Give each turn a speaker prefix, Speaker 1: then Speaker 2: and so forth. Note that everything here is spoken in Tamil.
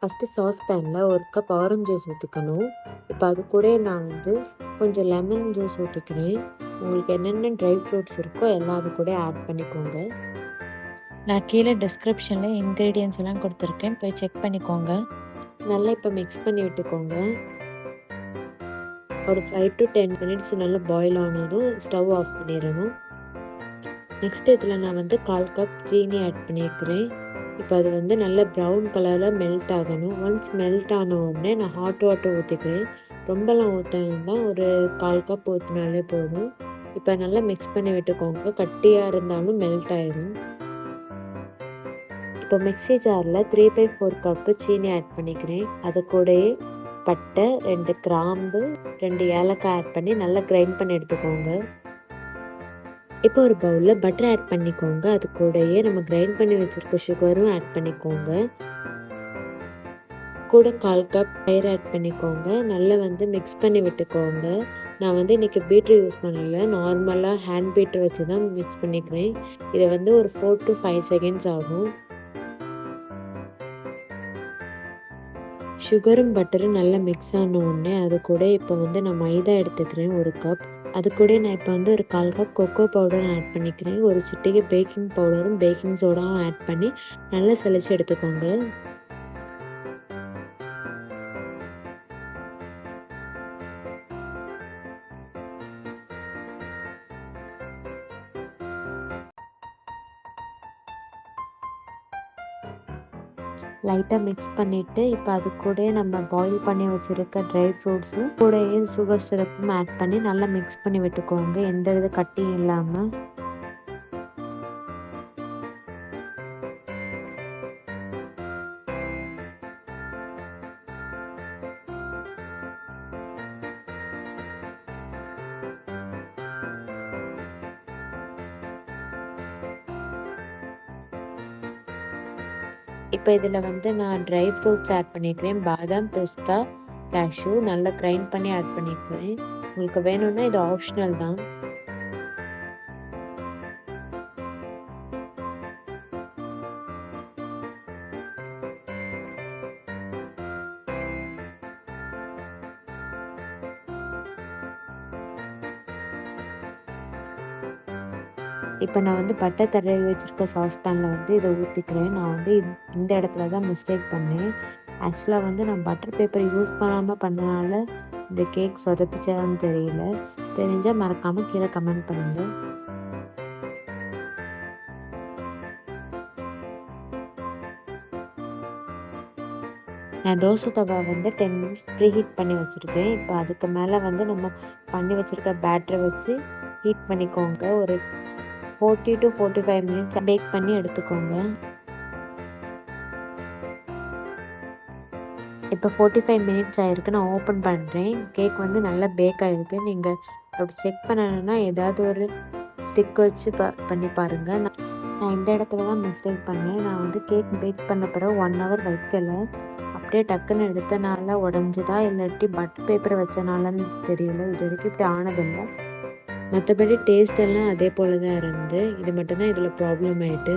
Speaker 1: ஃபஸ்ட்டு சாஸ் பேனில் 1 கப் ஆரஞ்ச் ஜூஸ் ஊற்றிக்கணும். இப்போ அது கூட நான் கொஞ்சம் லெமன் ஜூஸ் ஊற்றிக்கிறேன். உங்களுக்கு என்னென்ன ட்ரை ஃப்ரூட்ஸ் இருக்கோ எல்லாம் அது கூட ஆட் பண்ணிக்கோங்க.
Speaker 2: நான் கீழே டிஸ்கிரிப்ஷனில் இன்க்ரீடியன்ஸ் எல்லாம் கொடுத்துருக்கேன், போய் செக் பண்ணிக்கோங்க.
Speaker 1: நல்லா இப்போ மிக்ஸ் பண்ணி விட்டுக்கோங்க. ஒரு 5 to 10 மினிட்ஸ் நல்லா பாயில் ஆனதும் ஸ்டவ் ஆஃப் பண்ணிடணும். நெக்ஸ்ட் இதில் நான் 1/4 கப் சீனி ஆட் பண்ணியிருக்கிறேன். இப்போ அது நல்ல ப்ரௌன் கலரில் மெல்ட் ஆகணும். ஒன்ஸ் மெல்ட் ஆன உடனே நான் ஹாட் வாட்டர் ஊற்றிக்கிறேன். ரொம்பலாம் ஊற்ற வேண்டாம், ஒரு 1/4 கப் ஊற்றினாலே போதும். இப்போ நல்லா மிக்ஸ் பண்ணி விட்டுக்கோங்க. கட்டியாக இருந்தாலும் மெல்ட் ஆயிரும். இப்போ மிக்ஸி ஜாரில் 3/4 கப்பு சீனி ஆட் பண்ணிக்கிறேன். அது கூடயே பட்டை, 2 கிராம்பு, 2 ஏலக்காய் ஆட் பண்ணி நல்லா கிரைண்ட் பண்ணி எடுத்துக்கோங்க. இப்போ ஒரு பவுலில் பட்டர் ஆட் பண்ணிக்கோங்க. அது கூடயே நம்ம கிரைண்ட் பண்ணி வச்சுருக்க சுகரும் ஆட் பண்ணிக்கோங்க. கூட 1/4 கப் தயிர் ஆட் பண்ணிக்கோங்க. நல்லா மிக்ஸ் பண்ணி விட்டுக்கோங்க. நான் இன்றைக்கி பீட்ரு யூஸ் பண்ணல, நார்மலாக ஹேண்ட் பீட்ரு வச்சு தான் மிக்ஸ் பண்ணிக்கிறேன். இதை ஒரு 4 to 5 செகண்ட்ஸ் ஆகும். சுகரும் பட்டரும் நல்லா மிக்ஸ் ஆன உடனே அது கூட இப்போ நான் மைதா எடுத்துக்கிறேன் 1 கப். அது கூட நான் இப்போ ஒரு 1/4 கப் கொக்கோ பவுடர் ஆட் பண்ணிக்கிறேன். ஒரு சிட்டிகை பேக்கிங் பவுடரும் பேக்கிங் சோடாவும் ஆட் பண்ணி நல்லா சலிச்சு எடுத்துக்கோங்க. லைட்டாக மிக்ஸ் பண்ணிவிட்டு இப்போ அது கூட நம்ம பாயில் பண்ணி வச்சுருக்க ட்ரை ஃப்ரூட்ஸும் கூடயே சுகர் சிரப்பும் ஆட் பண்ணி நல்லா மிக்ஸ் பண்ணி விட்டுக்கோங்க, எந்த வித கட்டியும் இல்லாமல். இப்போ இதில் நான் ட்ரை ஃப்ரூட்ஸ் ஆட் பண்ணிக்கிறேன். பாதாம், பிஸ்தா, கேஷ்யூ நல்லா கிரைண்ட் பண்ணி ஆட் பண்ணிக்கிறேன். உங்களுக்கு வேணும்னா இது ஆப்ஷனல் தான். இப்போ நான் பட்டை தடவி வச்சுருக்க சாஸ் பேனில் இதை ஊற்றிக்கிறேன். நான் இந்த இடத்துல தான் மிஸ்டேக் பண்ணேன். ஆக்சுவலாக நான் பட்டர் பேப்பர் யூஸ் பண்ணாமல் பண்ணனால இந்த கேக் சொதப்பிச்சான்னு தெரியல. தெரிஞ்சால் மறக்காமல் கீழே கமெண்ட் பண்ணுங்கள். நான் தோசை தவா 10 மினிட்ஸ் ப்ரீ ஹீட் பண்ணி வச்சுருக்கேன். இப்போ அதுக்கு மேலே நம்ம பண்ணி வச்சுருக்க பேட்டரை வச்சு ஹீட் பண்ணிக்கோங்க. ஒரு 40 to 45 மினிட்ஸ் பேக் பண்ணி எடுத்துக்கோங்க. இப்போ 45 மினிட்ஸ் ஆகிருக்கு. நான் ஓப்பன் பண்ணுறேன். கேக் நல்லா பேக் ஆகிருக்கு. நீங்கள் அப்படி செக் பண்ணணுன்னா ஏதாவது ஒரு ஸ்டிக் வச்சு பண்ணி பாருங்கள். நான் இந்த இடத்துல தான் மிஸ்டேக் பண்ணேன். நான் கேக் பேக் பண்ண பிறகு 1 hour வைக்கலை. அப்படியே டக்குன்னு எடுத்தனால உடஞ்சுதா இல்லாட்டி பட்டர் பேப்பர் வச்சனாலன்னு தெரியல. இது வரைக்கும் இப்படி ஆனதில்லை. மற்றபடி டேஸ்ட் எல்லாம் அதே போல் தான் இருந்து, இது மட்டும்தான் இதில் ப்ராப்ளம் ஆகிட்டு.